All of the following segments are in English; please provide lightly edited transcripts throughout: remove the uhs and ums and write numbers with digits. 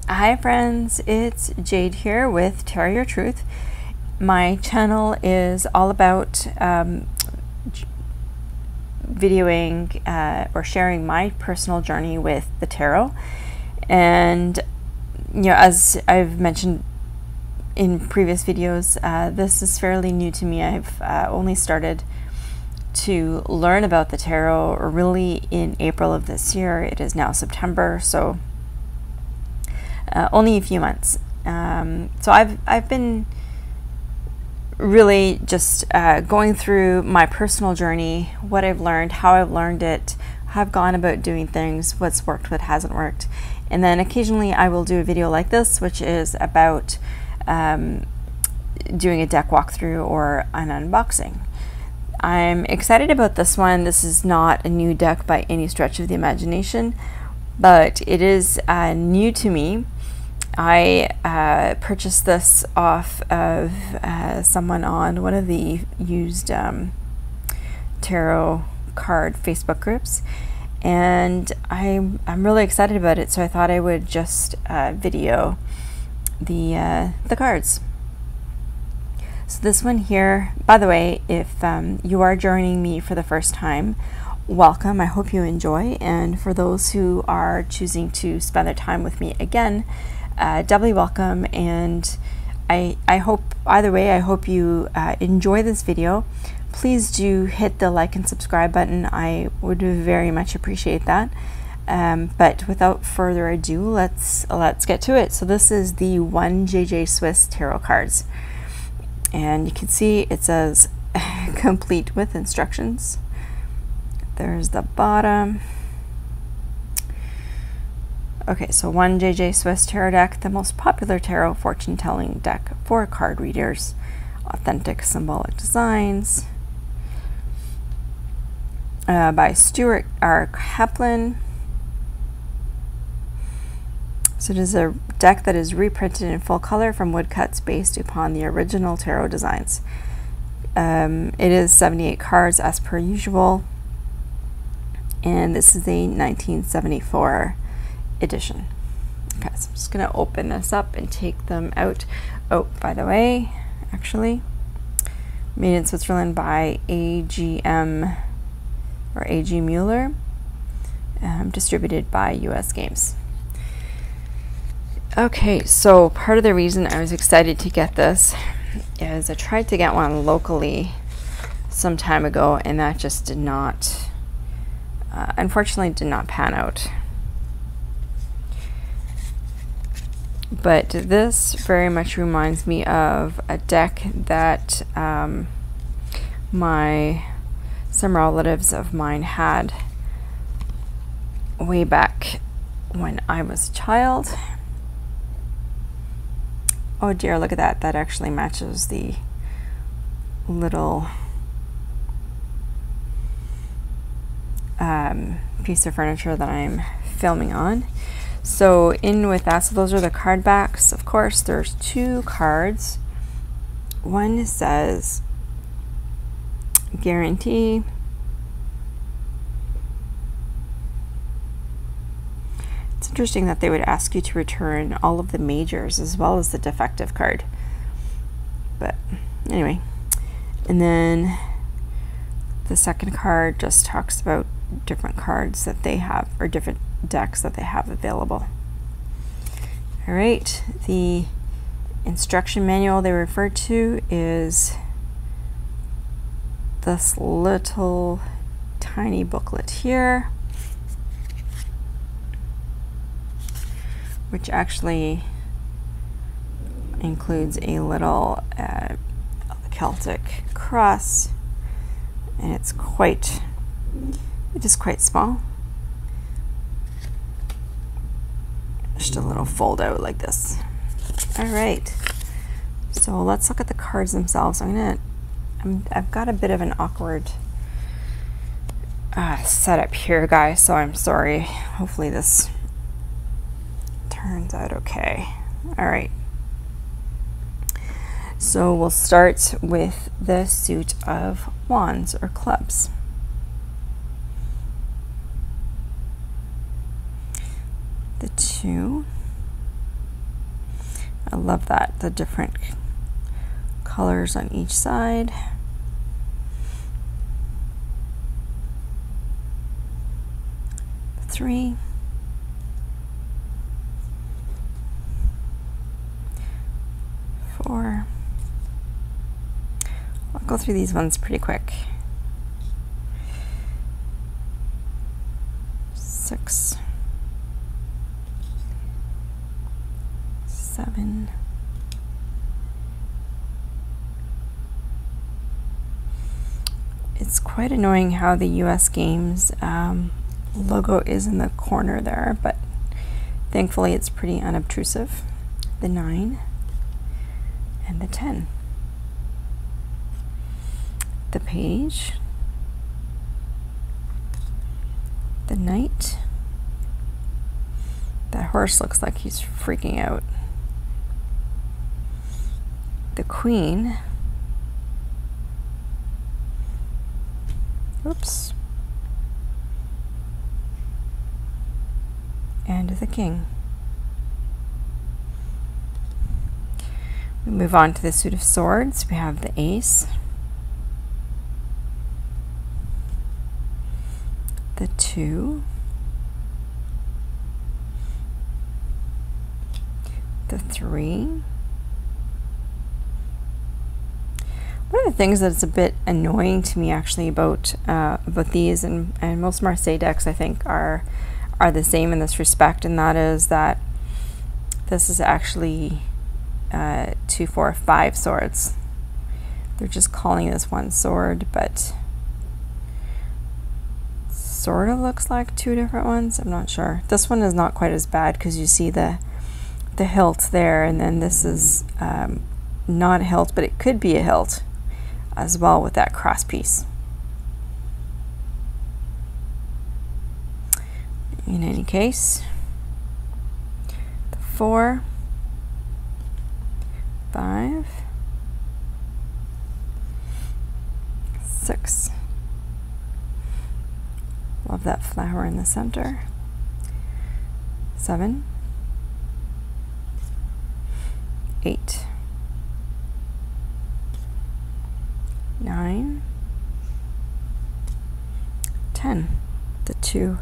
Hi friends, it's Jade here with Tarot Your Truth. My channel is all about videoing or sharing my personal journey with the tarot. And as I've mentioned in previous videos, this is fairly new to me. I've only started to learn about the tarot really in April of this year. It is now September, so only a few months. So I've been really just going through my personal journey, what I've learned, how I've learned it, how I've gone about doing things, what's worked, what hasn't worked. And then occasionally I will do a video like this, which is about doing a deck walkthrough or an unboxing. I'm excited about this one. This is not a new deck by any stretch of the imagination, but it is new to me. I purchased this off of someone on one of the used tarot card Facebook groups, and I'm really excited about it, so I thought I would just video the cards. So this one here, by the way, if you are joining me for the first time, welcome. I hope you enjoy, and for those who are choosing to spend their time with me again, doubly welcome. And I hope, either way, I hope you enjoy this video. Please do hit the like and subscribe button. I would very much appreciate that. But without further ado, let's get to it. So this is the 1JJ Swiss tarot cards, and you can see it says complete with instructions. There's the bottom. Okay, so 1JJ Swiss Tarot deck, the most popular tarot fortune-telling deck for card readers. Authentic symbolic designs by Stuart R. Kaplan. So it is a deck that is reprinted in full color from woodcuts based upon the original tarot designs. It is 78 cards as per usual, and this is a 1974 edition. Okay, so I'm just going to open this up and take them out. Oh, by the way, actually, made in Switzerland by AGM or AG Mueller, distributed by US Games. Okay, so part of the reason I was excited to get this is I tried to get one locally some time ago, and that just did not, unfortunately, did not pan out. But this very much reminds me of a deck that some relatives of mine had way back when I was a child. Oh dear, look at that. That actually matches the little piece of furniture that I'm filming on. So in with that, so those are the card backs. Of course, there's two cards. One says guarantee. It's interesting that they would ask you to return all of the majors as well as the defective card. But anyway, and then the second card just talks about different cards that they have, or different decks that they have available. All right, the instruction manual they refer to is this little tiny booklet here, which actually includes a little Celtic cross, and it is quite small. Just a little fold out like this. All right, so let's look at the cards themselves. I've got a bit of an awkward setup here, guys, so I'm sorry. Hopefully this turns out okay. All right, so we'll start with the suit of wands or clubs. The 2, I love that, the different colors on each side. The 3. 4. I'll go through these ones pretty quick. 6. 7. It's quite annoying how the US Games logo is in the corner there, but thankfully it's pretty unobtrusive. The 9 and the 10. The page, the knight. That horse looks like he's freaking out. The queen. Oops. And the king. We move on to the suit of swords. We have the ace, the 2, the 3. One of the things that's a bit annoying to me actually about these and most Marseille decks, I think, are the same in this respect, and that is that this is actually 2, 4, 5 swords. They're just calling this one sword, but sort of looks like 2 different ones. I'm not sure. This one is not quite as bad because you see the hilt there, and then this is not a hilt, but it could be a hilt as well with that cross piece. In any case, the 4, 5, 6. Love that flower in the center. 7, 8, 9, 10. The 2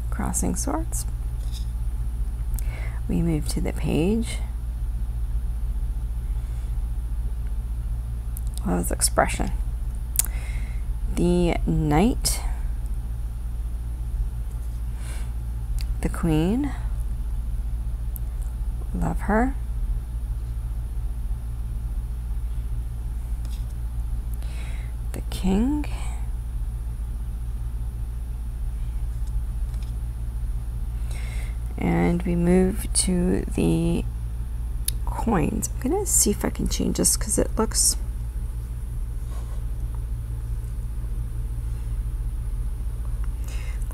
crossing swords. We move to the page. Love his expression. The knight, the queen, love her, the king, and we move to the coins. I'm gonna see if I can change this because it looks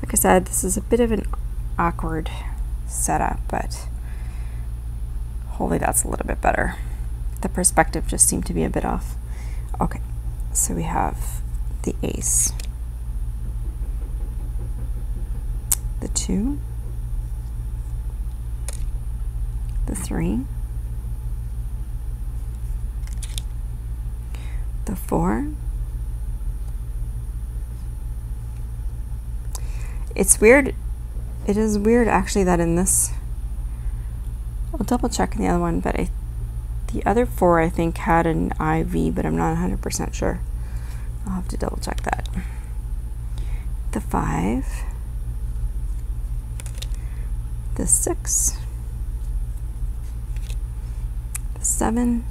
like I said, this is a bit of an awkward setup, but hopefully that's a little bit better. The perspective just seemed to be a bit off. Okay, so we have the ace, the 2, the 3, the 4. It's weird. It is weird actually that in this, I'll double check in the other one, but the other 4 I think had an IV, but I'm not 100% sure. I'll have to double check that. The 5, the 6, the 7,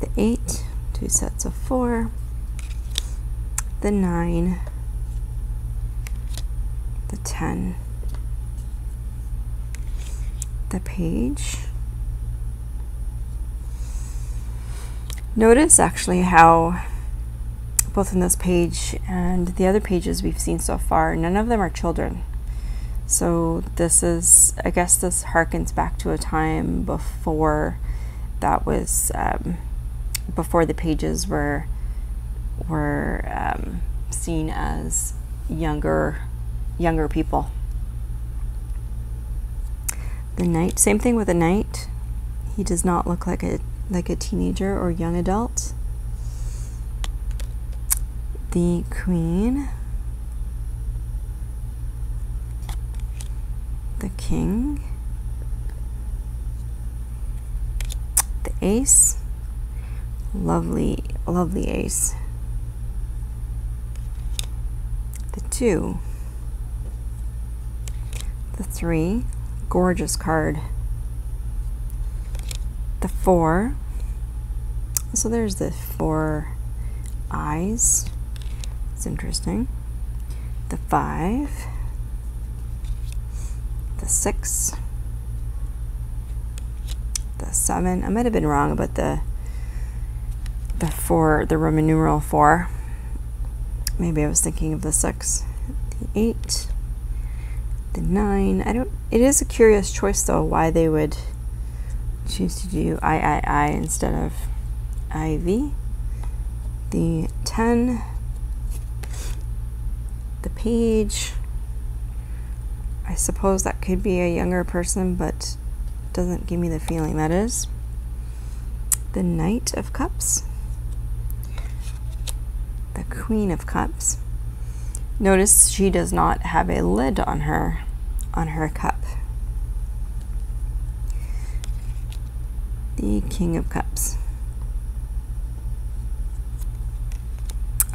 the 8, 2 sets of 4, the 9, the 10, the page. Notice actually how both in this page and the other pages we've seen so far, none of them are children. So this is, I guess this harkens back to a time before that was, before the pages were seen as younger people. The knight, same thing with the knight. He does not look like a teenager or young adult. The queen, the king, the ace, lovely, lovely ace, the 2, the 3, gorgeous card, the 4, so there's the 4 eyes, it's interesting, the 5, the 6, the 7, I might have been wrong about the 4, the Roman numeral 4, maybe I was thinking of the 6, the 8, the 9, it is a curious choice though, why they would choose to do I instead of IV, the 10, the page, I suppose that could be a younger person, but doesn't give me the feeling that is. The Knight of Cups, the Queen of Cups. Notice she does not have a lid on her cup. The King of Cups.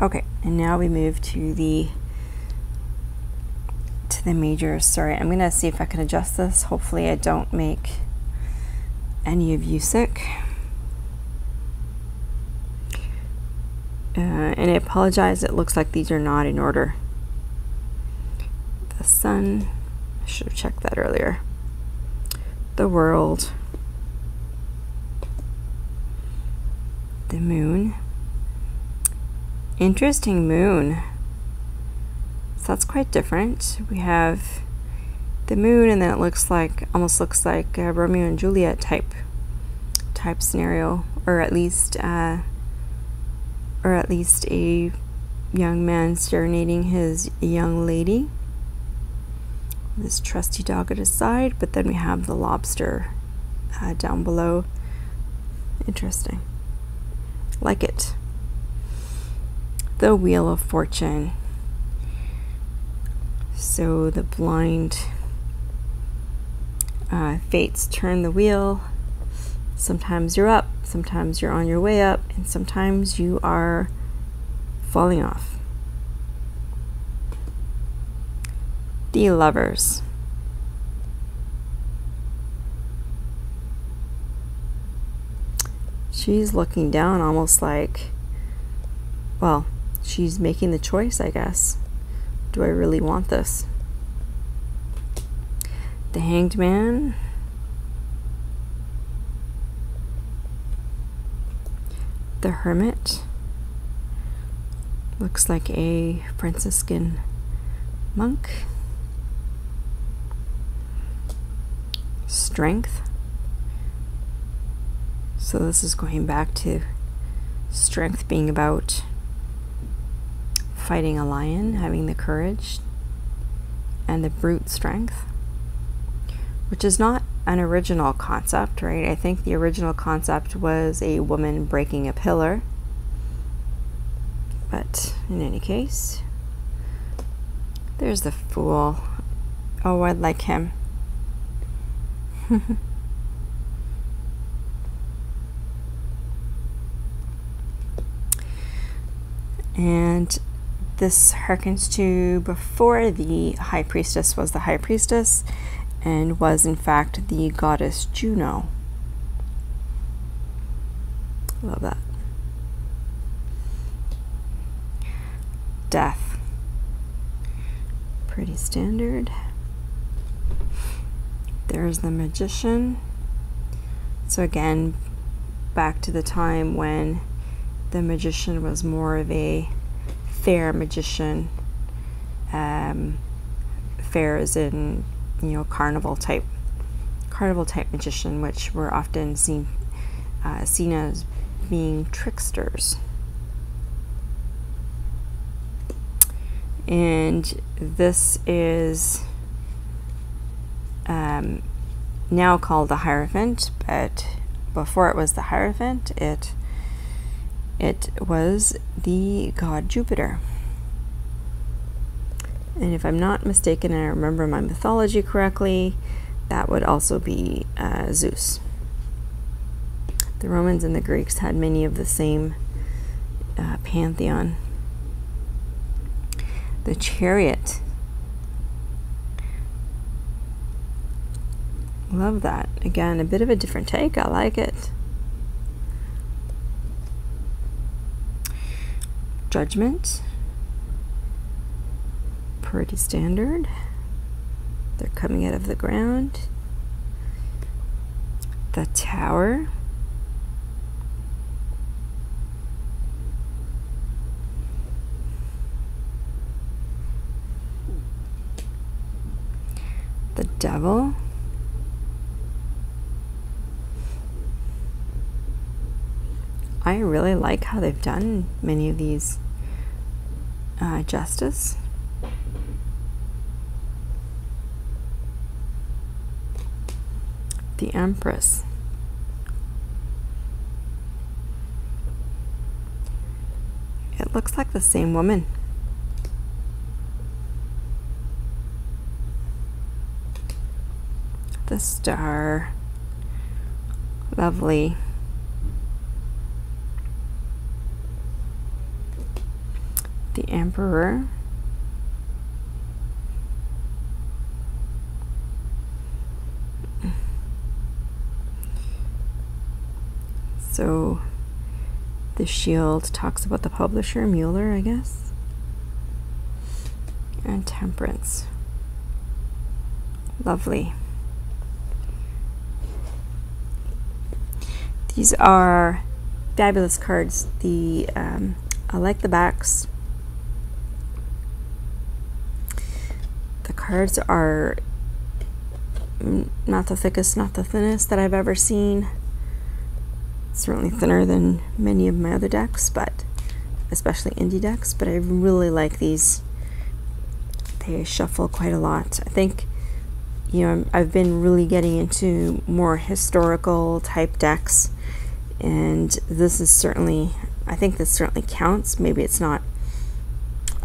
Okay, and now we move to the majors. Sorry, I'm gonna see if I can adjust this. Hopefully I don't make any of you sick. And I apologize, it looks like these are not in order. The Sun, I should have checked that earlier. The World, the Moon. Interesting moon. So that's quite different. We have the moon, and then it looks like, almost looks like a Romeo and Juliet type scenario, or at least a young man serenading his young lady. This trusty dog at his side, but then we have the lobster down below. Interesting. Like it. The Wheel of Fortune. So the blind fates turn the wheel. Sometimes you're up, sometimes you're on your way up, and sometimes you are falling off. The Lovers. She's looking down, almost like, well, she's making the choice, I guess. Do I really want this? The Hanged Man. The Hermit. Looks like a Franciscan monk. Strength. So this is going back to strength being about fighting a lion, having the courage and the brute strength, which is not an original concept, right? I think the original concept was a woman breaking a pillar, but in any case, there's the Fool. Oh, I like him. And this harkens to before the High Priestess was the High Priestess and was in fact the goddess Juno. Love that. Death. Pretty standard. There's the Magician. So again, back to the time when the magician was more of a fair magician. Fair as in, you know, carnival type magician, which were often seen as being tricksters. And this is now called the Hierophant, but before it was the Hierophant, it was the god Jupiter. And if I'm not mistaken, and I remember my mythology correctly, that would also be Zeus. The Romans and the Greeks had many of the same pantheon. The Chariot. Love that. Again, a bit of a different take. I like it. Judgment. Pretty standard. They're coming out of the ground. The Tower. The Devil. I really like how they've done many of these justice. The Empress. It looks like the same woman. The Star. Lovely. The Emperor. So the shield talks about the publisher, Mueller, I guess. And Temperance. Lovely. These are fabulous cards. I like the backs. The cards are not the thickest, not the thinnest that I've ever seen. Certainly thinner than many of my other decks, but especially indie decks, but I really like these. They shuffle quite a lot. I think, you know, I've been really getting into more historical type decks, and this is certainly, I think this certainly counts. Maybe it's not,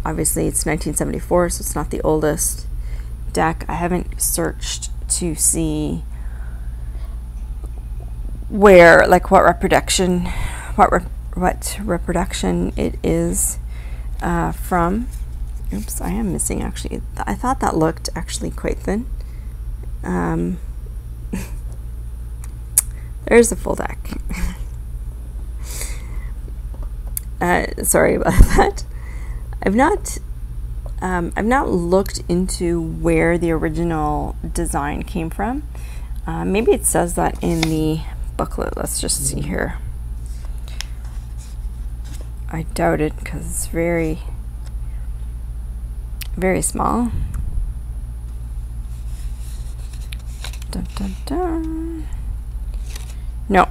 obviously it's 1974, so it's not the oldest deck. I haven't searched to see where, like, what reproduction it is from. Oops, I am missing, actually. I thought that looked actually quite thin. There's the full deck. Sorry about that. I've not looked into where the original design came from. Maybe it says that in the booklet. Let's just see here. I doubt it because it's very, very small. Dun, dun, dun. No,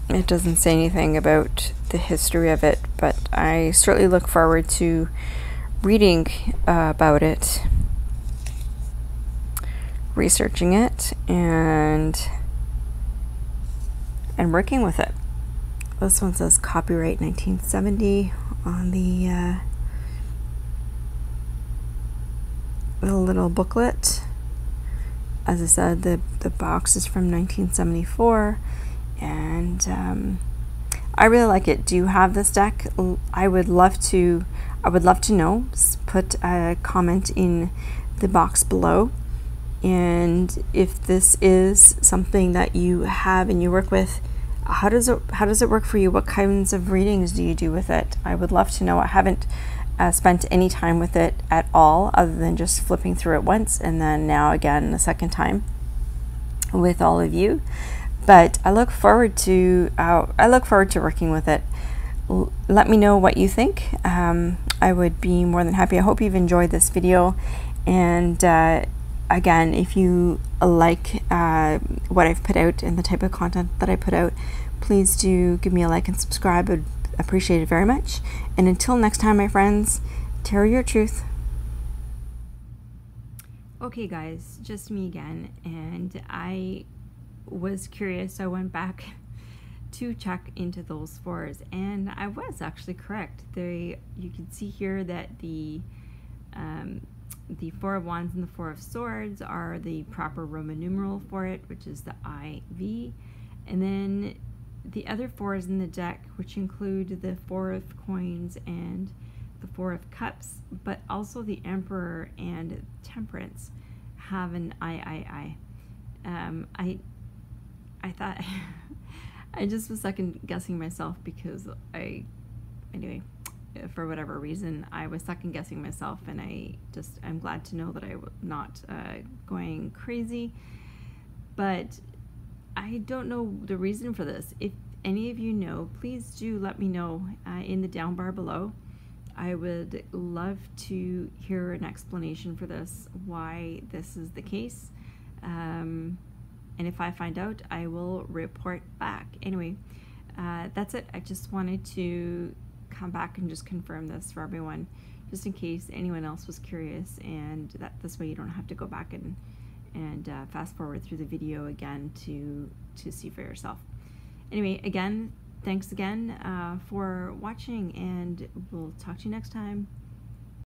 it doesn't say anything about the history of it, but I certainly look forward to reading about it, researching it, and working with it. This one says copyright 1970 on the little booklet. As I said, the box is from 1974, and I really like it. Do you have this deck? I would love to know. Put a comment in the box below, and if this is something that you have and you work with, how does it work for you? What kinds of readings do you do with it? I would love to know. I haven't spent any time with it at all, other than just flipping through it once, and then now again a second time with all of you. But I look forward to working with it. Let me know what you think. I would be more than happy. I hope you've enjoyed this video, and again, if you like what I've put out and the type of content that I put out, please do give me a like and subscribe. I'd appreciate it very much. And until next time, my friends, tarot your truth. Okay guys, just me again, and I was curious, I went back to check into those fours, and I was actually correct. You can see here that the Four of Wands and the Four of Swords are the proper Roman numeral for it, which is the IV. And then the other fours in the deck, which include the Four of Coins and the Four of Cups, but also the Emperor and Temperance, have an III. I thought I just was second guessing myself because anyway, for whatever reason, I was second guessing myself, and I'm glad to know that I'm not going crazy. But I don't know the reason for this. If any of you know, please do let me know in the down bar below. I would love to hear an explanation for this, why this is the case. And if I find out, I will report back. Anyway, that's it. I just wanted to come back and just confirm this for everyone, just in case anyone else was curious, and this way you don't have to go back and fast forward through the video again to see for yourself. Anyway, again, thanks again for watching, and we'll talk to you next time.